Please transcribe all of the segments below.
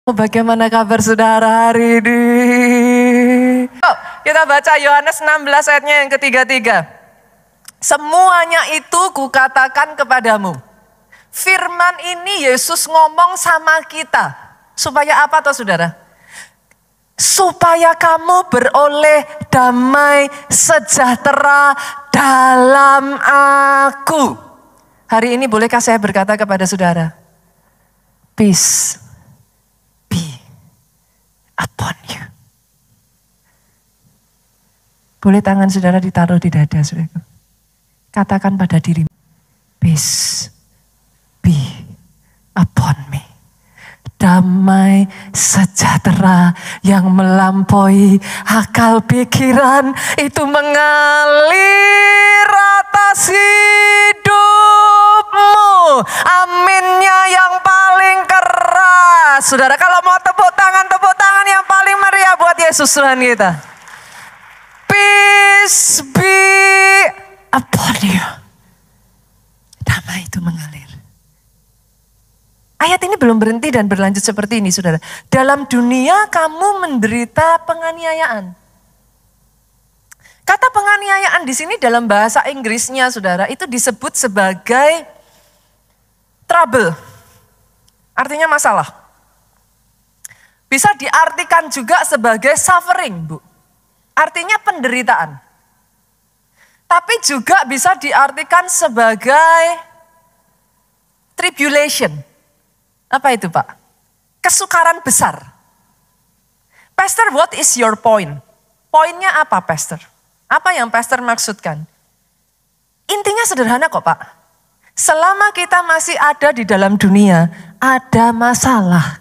Bagaimana kabar saudara hari ini? Kita baca Yohanes 16 ayatnya yang ketiga. Semuanya itu kukatakan kepadamu. Firman ini Yesus ngomong sama kita. Supaya apa toh saudara? Supaya kamu beroleh damai sejahtera dalam aku. Hari ini bolehkah saya berkata kepada saudara? Peace be upon you. Boleh tangan saudara ditaruh di dada saudara. Katakan pada dirimu, peace be upon me. Damai sejahtera yang melampaui akal pikiran itu mengalir atas hidupmu. Aminnya yang paling keras. Saudara kalau mau tepuk tangan yang paling meriah buat Yesus Tuhan kita. Peace be upon you. Damai itu mengalir. Ayat ini belum berhenti dan berlanjut seperti ini, saudara. Dalam dunia kamu menderita penganiayaan. Kata penganiayaan di sini dalam bahasa Inggrisnya, saudara, itu disebut sebagai trouble. Artinya masalah. Bisa diartikan juga sebagai suffering, Bu. Artinya penderitaan. Tapi juga bisa diartikan sebagai tribulation. Apa itu Pak? Kesukaran besar. Pastor, what is your point? Poinnya apa Pastor? Apa yang Pastor maksudkan? Intinya sederhana kok Pak. Selama kita masih ada di dalam dunia, ada masalah.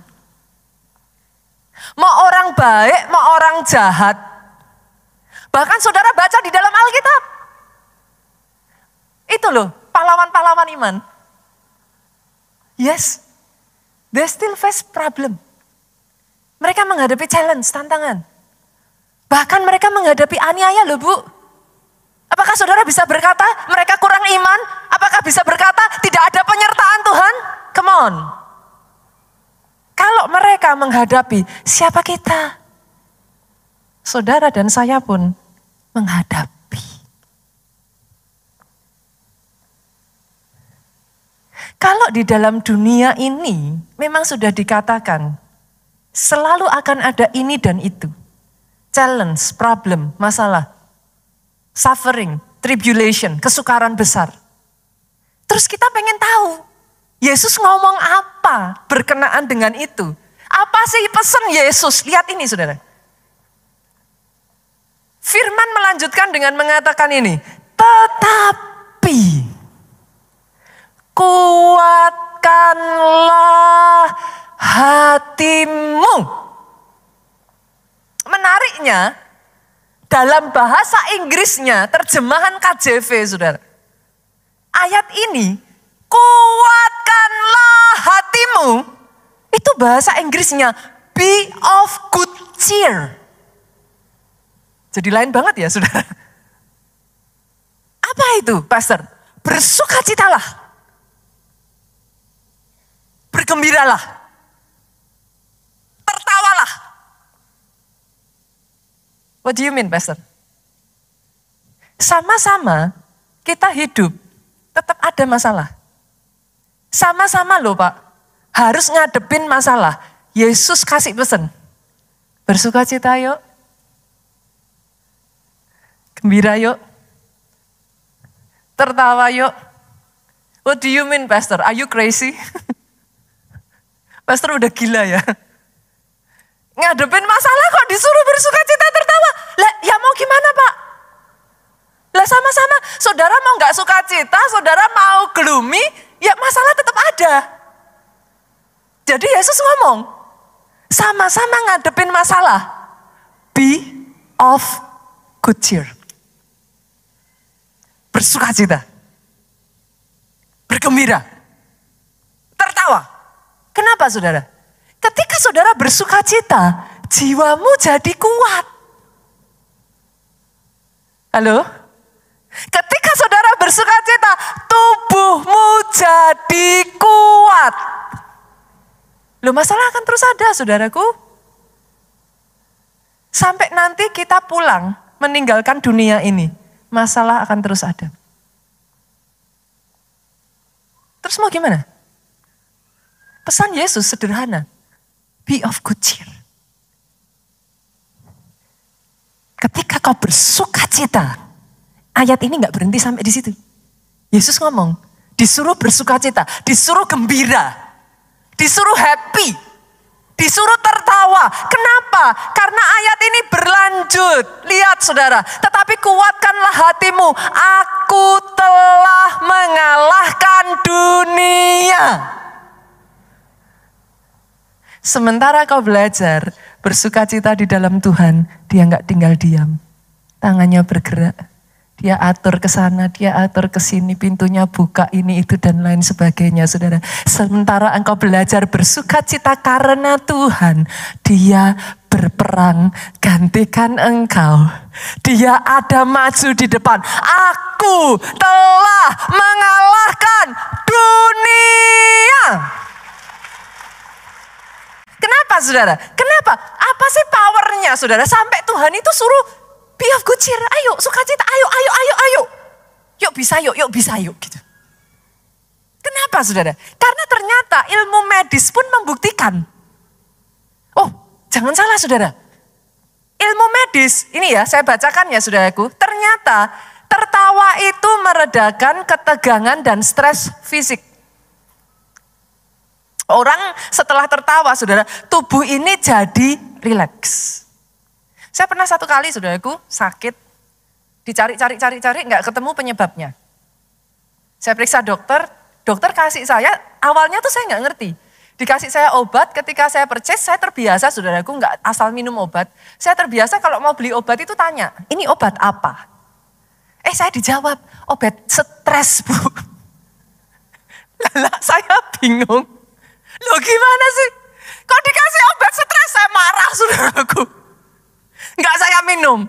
Mau orang baik, mau orang jahat. Bahkan saudara baca di dalam Alkitab. Itu loh, pahlawan-pahlawan iman. Yes. They still face problem. Mereka menghadapi challenge, tantangan. Bahkan mereka menghadapi aniaya loh Bu. Apakah saudara bisa berkata mereka kurang iman? Apakah bisa berkata tidak ada penyertaan Tuhan? Come on. Kalau mereka menghadapi, siapa kita? Saudara dan saya pun menghadapi. Kalau di dalam dunia ini memang sudah dikatakan selalu akan ada ini dan itu. Challenge, problem, masalah, suffering, tribulation, kesukaran besar. Terus kita pengen tahu Yesus ngomong apa berkenaan dengan itu. Apa sih pesan Yesus? Lihat ini saudara. Firman melanjutkan dengan mengatakan ini. Tetapi kuatkanlah hatimu. Menariknya, dalam bahasa Inggrisnya, terjemahan KJV, saudara. Ayat ini, kuatkanlah hatimu, itu bahasa Inggrisnya, be of good cheer. Jadi lain banget ya, saudara. Apa itu, Pastor? Bersukacitalah. Bergembiralah, tertawalah. What do you mean, Pastor? Sama-sama kita hidup, tetap ada masalah. Sama-sama loh Pak, harus ngadepin masalah. Yesus kasih pesan, bersukacita yuk, gembira yuk, tertawa yuk. What do you mean, Pastor? Are you crazy? Pastor udah gila ya. Ngadepin masalah kok disuruh bersukacita tertawa. Lah ya mau gimana Pak? Lah sama-sama saudara mau gak sukacita, saudara mau gloomy, ya masalah tetap ada. Jadi Yesus ngomong, sama-sama ngadepin masalah. Be of good cheer. Bersukacita. Bergembira. Tertawa. Kenapa saudara? Ketika saudara bersukacita, jiwamu jadi kuat. Halo? Ketika saudara bersukacita, tubuhmu jadi kuat. Loh, masalah akan terus ada, saudaraku. Sampai nanti kita pulang, meninggalkan dunia ini, masalah akan terus ada. Terus mau gimana? Pesan Yesus sederhana. Be of good cheer. Ketika kau bersuka cita, ayat ini gak berhenti sampai di situ. Yesus ngomong, disuruh bersuka cita, disuruh gembira, disuruh happy, disuruh tertawa. Kenapa? Karena ayat ini berlanjut. Lihat saudara, tetapi kuatkanlah hatimu. Aku telah mengalahkan dunia. Sementara kau belajar bersuka cita di dalam Tuhan, dia gak tinggal diam. Tangannya bergerak. Dia atur ke sana, dia atur ke sini, pintunya buka, ini, itu, dan lain sebagainya, saudara. Sementara engkau belajar bersuka cita karena Tuhan, dia berperang gantikan engkau. Dia ada maju di depan. Aku telah mengalahkan dunia. Kenapa, saudara? Kenapa? Apa sih powernya, saudara? Sampai Tuhan itu suruh be of good cheer, ayo sukacita, ayo. Yuk bisa yuk gitu. Kenapa saudara? Karena ternyata ilmu medis pun membuktikan. Oh, jangan salah saudara. Ilmu medis, ini ya saya bacakan ya saudaraku. Ternyata tertawa itu meredakan ketegangan dan stres fisik. Orang setelah tertawa saudara, tubuh ini jadi rileks. Saya pernah satu kali saudaraku sakit, dicari, nggak ketemu penyebabnya. Saya periksa dokter kasih saya, awalnya tuh saya nggak ngerti. Dikasih saya obat, ketika saya purchase, saya terbiasa saudaraku nggak asal minum obat. Saya terbiasa kalau mau beli obat itu tanya, ini obat apa? Saya dijawab, obat stres Bu. Lala saya bingung. Loh gimana sih? Kok dikasih obat stres? Saya marah saudaraku. Enggak saya minum.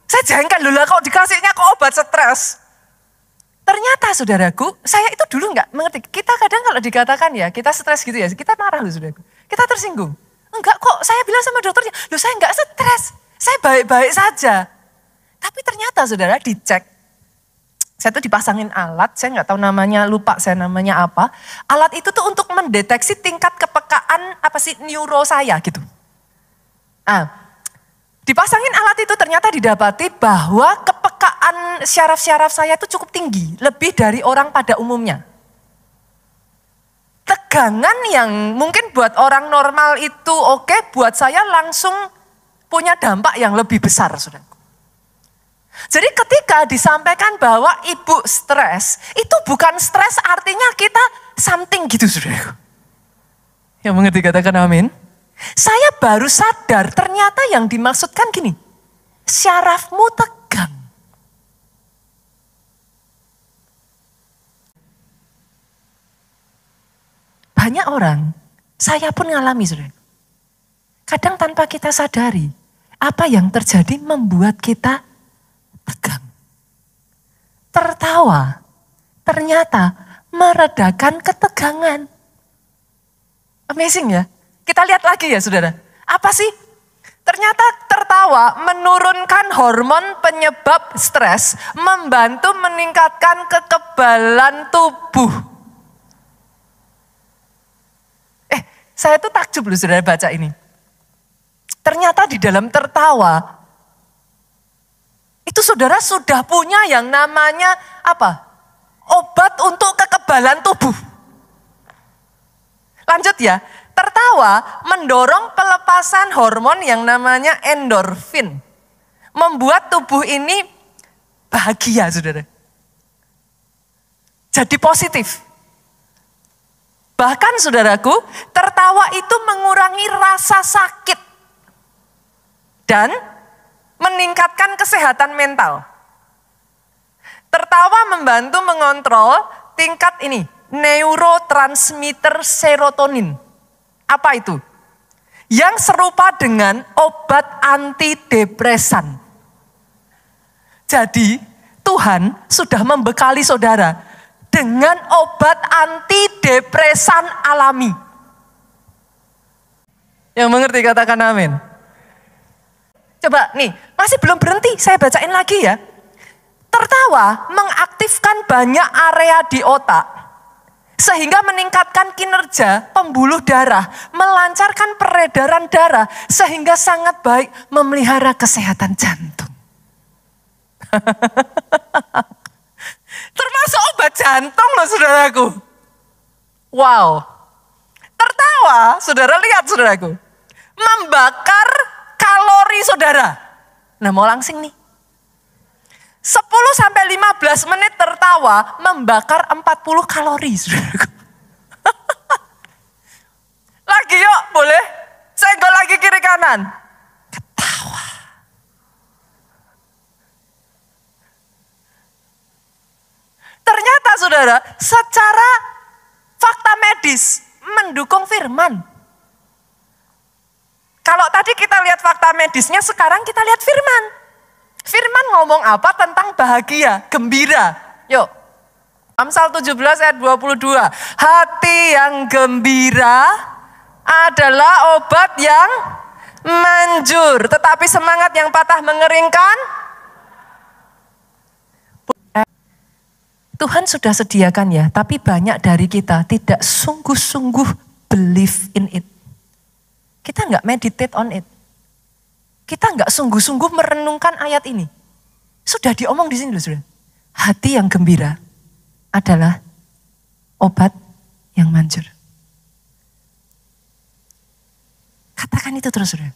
Saya jengkel dulu kok dikasihnya kok obat stres. Ternyata saudaraku, saya itu dulu enggak mengerti. Kita kadang kalau dikatakan ya, kita stres gitu ya, kita marah loh saudaraku. Kita tersinggung. Enggak kok, saya bilang sama dokternya, loh saya enggak stres. Saya baik-baik saja. Tapi ternyata saudara dicek. Saya tuh dipasangin alat, saya enggak tahu namanya, lupa saya namanya apa. Alat itu tuh untuk mendeteksi tingkat kepekaan neuro saya gitu. Dipasangin alat itu ternyata didapati bahwa kepekaan syaraf-syaraf saya itu cukup tinggi. Lebih dari orang pada umumnya. Tegangan yang mungkin buat orang normal itu oke, buat saya langsung punya dampak yang lebih besar. Saudaraku. Jadi ketika disampaikan bahwa ibu stres, itu bukan stres artinya kita something gitu saudaraku. Yang mengerti katakan amin. Saya baru sadar ternyata yang dimaksudkan gini, syarafmu tegang. Banyak orang, saya pun ngalami saudara. Kadang tanpa kita sadari, apa yang terjadi membuat kita tegang. Tertawa, ternyata meredakan ketegangan. Amazing ya. Kita lihat lagi ya saudara, apa sih? Ternyata tertawa menurunkan hormon penyebab stres, membantu meningkatkan kekebalan tubuh. Saya tuh takjub loh saudara baca ini. Ternyata di dalam tertawa, itu saudara sudah punya yang namanya obat untuk kekebalan tubuh. Lanjut ya. Tertawa mendorong pelepasan hormon yang namanya endorfin. Membuat tubuh ini bahagia, saudara. Jadi positif. Bahkan, saudaraku, tertawa itu mengurangi rasa sakit. Dan meningkatkan kesehatan mental. Tertawa membantu mengontrol tingkat neurotransmitter serotonin. Apa itu? Yang serupa dengan obat antidepresan. Jadi Tuhan sudah membekali saudara dengan obat antidepresan alami. Yang mengerti katakan amin. Coba nih, masih belum berhenti, saya bacain lagi ya. Tertawa mengaktifkan banyak area di otak, sehingga meningkatkan kinerja pembuluh darah, melancarkan peredaran darah, sehingga sangat baik memelihara kesehatan jantung. Termasuk obat jantung loh saudaraku. Wow. Tertawa, saudara lihat saudaraku. Membakar kalori saudara. Nah mau langsing nih. 10-15 menit tertawa membakar 40 kalori saudaraku. Lagi yuk boleh. Senggol lagi kiri kanan. Ketawa. Ternyata saudara, secara fakta medis mendukung firman. Kalau tadi kita lihat fakta medisnya, sekarang kita lihat firman. Firman ngomong apa tentang bahagia, gembira. Yuk, Amsal 17 ayat 22. Hati yang gembira adalah obat yang manjur, tetapi semangat yang patah mengeringkan. Tuhan sudah sediakan ya, tapi banyak dari kita tidak sungguh-sungguh believe in it. Kita nggak meditate on it. Kita nggak sungguh-sungguh merenungkan ayat ini. Sudah diomong di sini loh sudah. Hati yang gembira adalah obat yang manjur. Katakan itu terus sudah.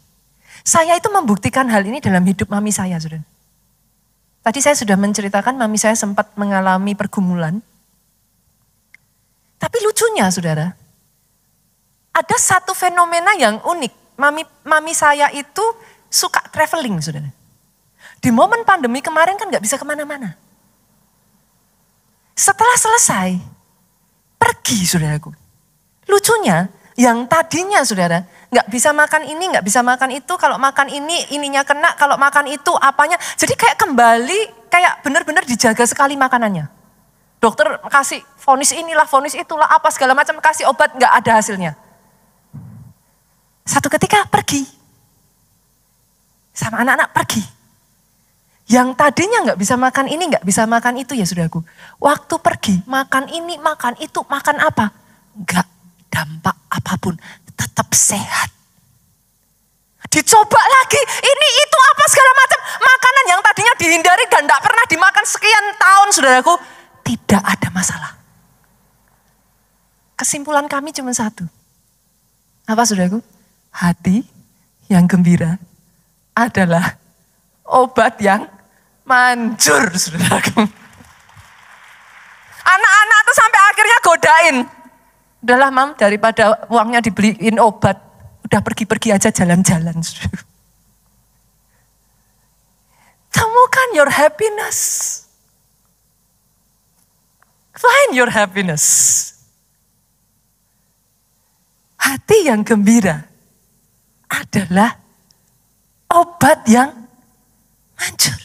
Saya itu membuktikan hal ini dalam hidup mami saya sudah. Tadi saya sudah menceritakan mami saya sempat mengalami pergumulan. Tapi lucunya saudara, ada satu fenomena yang unik. Mami saya itu suka traveling saudara. Di momen pandemi kemarin kan gak bisa kemana-mana. Setelah selesai, pergi saudaraku. Lucunya, yang tadinya saudara, gak bisa makan ini, gak bisa makan itu, kalau makan ini, ininya kena, kalau makan itu, apanya. Jadi kayak kembali, kayak benar-benar dijaga sekali makanannya. Dokter kasih vonis inilah, vonis itulah, apa segala macam, kasih obat, gak ada hasilnya. Satu ketika pergi. Sama anak-anak pergi. Yang tadinya gak bisa makan ini, gak bisa makan itu ya saudaraku. Waktu pergi, makan ini, makan itu, makan apa. Gak dampak apapun, tetap sehat. Dicoba lagi, ini itu apa segala macam. Makanan yang tadinya dihindari dan gak pernah dimakan sekian tahun saudaraku. Tidak ada masalah. Kesimpulan kami cuma satu. Apa saudaraku? Hati yang gembira adalah obat yang manjur saudaraku. Anak-anak tuh sampai akhirnya godain. Udahlah mam, daripada uangnya dibeliin obat, udah pergi-pergi aja jalan-jalan. Temukan your happiness. Find your happiness. Hati yang gembira adalah obat yang manjur.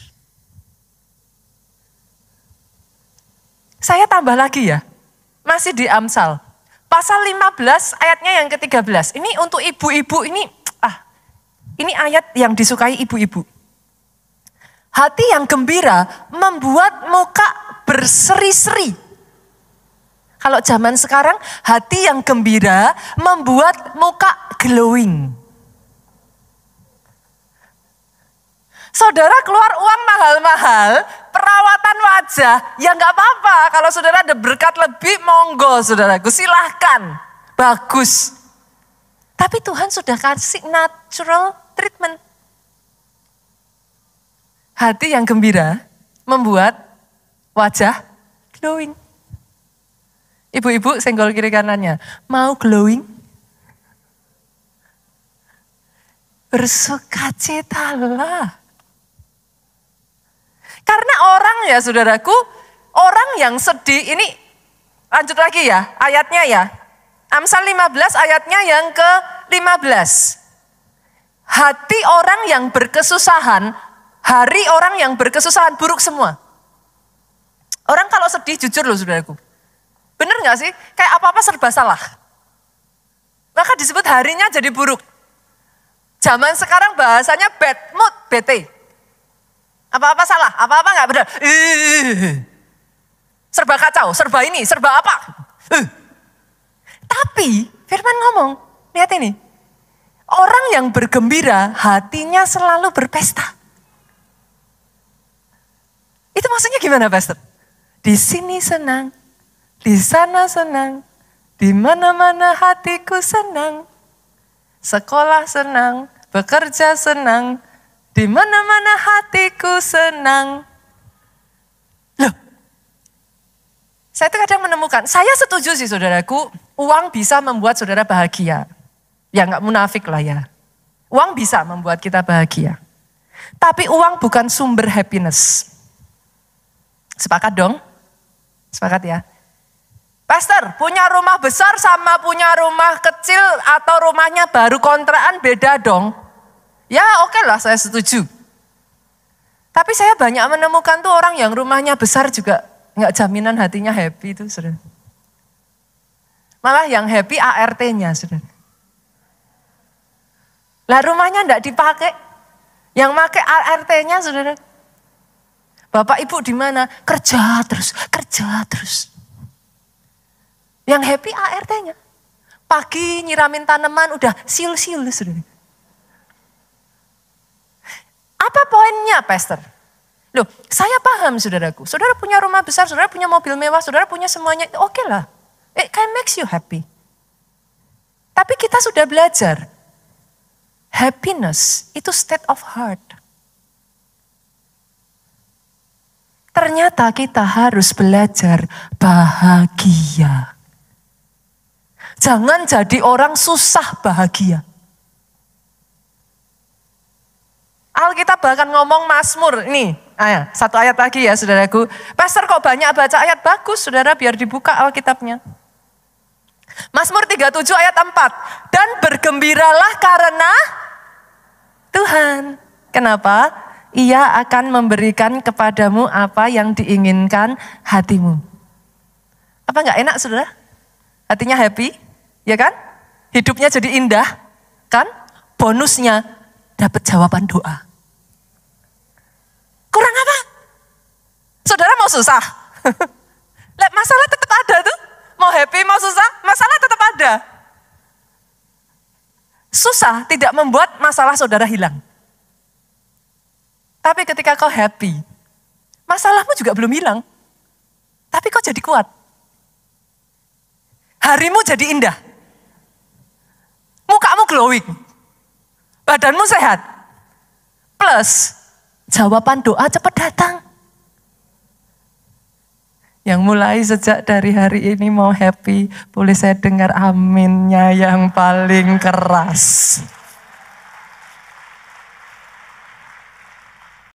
Saya tambah lagi ya, masih di Amsal. Pasal 15 ayatnya yang ke-13. Ini untuk ibu-ibu ini ayat yang disukai ibu-ibu. Hati yang gembira membuat muka berseri-seri. Kalau zaman sekarang, hati yang gembira membuat muka glowing. Saudara keluar uang mahal-mahal, perawatan wajah, ya nggak apa-apa. Kalau saudara ada berkat lebih, monggo saudaraku, silahkan. Bagus. Tapi Tuhan sudah kasih natural treatment. Hati yang gembira membuat wajah glowing. Ibu-ibu senggol kiri kanannya, mau glowing? Bersukacitalah. Karena orang ya saudaraku, orang yang sedih, ini lanjut lagi ya ayatnya ya. Amsal 15 ayatnya yang ke-15. Hati orang yang berkesusahan, hari orang yang berkesusahan buruk semua. Orang kalau sedih jujur loh saudaraku. Bener gak sih? Kayak apa-apa serba salah. Maka disebut harinya jadi buruk. Zaman sekarang bahasanya bad mood, bete. Apa-apa salah, apa-apa nggak benar. Serba kacau, serba ini, serba apa. Tapi Firman ngomong, lihat ini. Orang yang bergembira, hatinya selalu berpesta. Itu maksudnya gimana, Pastor? Di sini senang, di sana senang, di mana-mana hatiku senang. Sekolah senang, bekerja senang, di mana-mana hatiku senang. Loh, saya tuh kadang menemukan, saya setuju sih saudaraku, uang bisa membuat saudara bahagia. Ya nggak munafik lah ya. Uang bisa membuat kita bahagia. Tapi uang bukan sumber happiness. Sepakat dong? Sepakat ya? Pastor, punya rumah besar sama punya rumah kecil atau rumahnya baru kontrakan beda dong? Ya oke lah, saya setuju. Tapi saya banyak menemukan tuh orang yang rumahnya besar juga nggak jaminan hatinya happy itu, saudara. Malah yang happy ART-nya, saudara. Lah rumahnya enggak dipakai. Yang pakai ART-nya, saudara. Bapak ibu di mana? Kerja terus, kerja terus. Yang happy ART-nya. Pagi nyiramin tanaman udah siul-siul, saudara. Apa poinnya, Pastor? Loh, saya paham saudaraku. Saudara punya rumah besar, saudara punya mobil mewah, saudara punya semuanya. Oke lah. It can makes you happy. Tapi kita sudah belajar. Happiness itu state of heart. Ternyata kita harus belajar bahagia. Jangan jadi orang susah bahagia. Alkitab bahkan ngomong Mazmur, ini satu ayat lagi ya saudaraku. Pastor kok banyak baca ayat, bagus saudara biar dibuka Alkitabnya. Mazmur 37 ayat 4. Dan bergembiralah karena Tuhan. Kenapa? Ia akan memberikan kepadamu apa yang diinginkan hatimu. Apa enggak enak saudara? Hatinya happy, ya kan? Hidupnya jadi indah, kan? Bonusnya dapat jawaban doa. Kurang apa? Saudara mau susah? Masalah tetap ada tuh. Mau happy, mau susah, masalah tetap ada. Susah tidak membuat masalah saudara hilang. Tapi ketika kau happy, masalahmu juga belum hilang. Tapi kau jadi kuat. Harimu jadi indah. Mukamu glowing. Badanmu sehat. Plus, jawaban doa cepat datang. Yang mulai sejak dari hari ini mau happy, boleh saya dengar aminnya yang paling keras.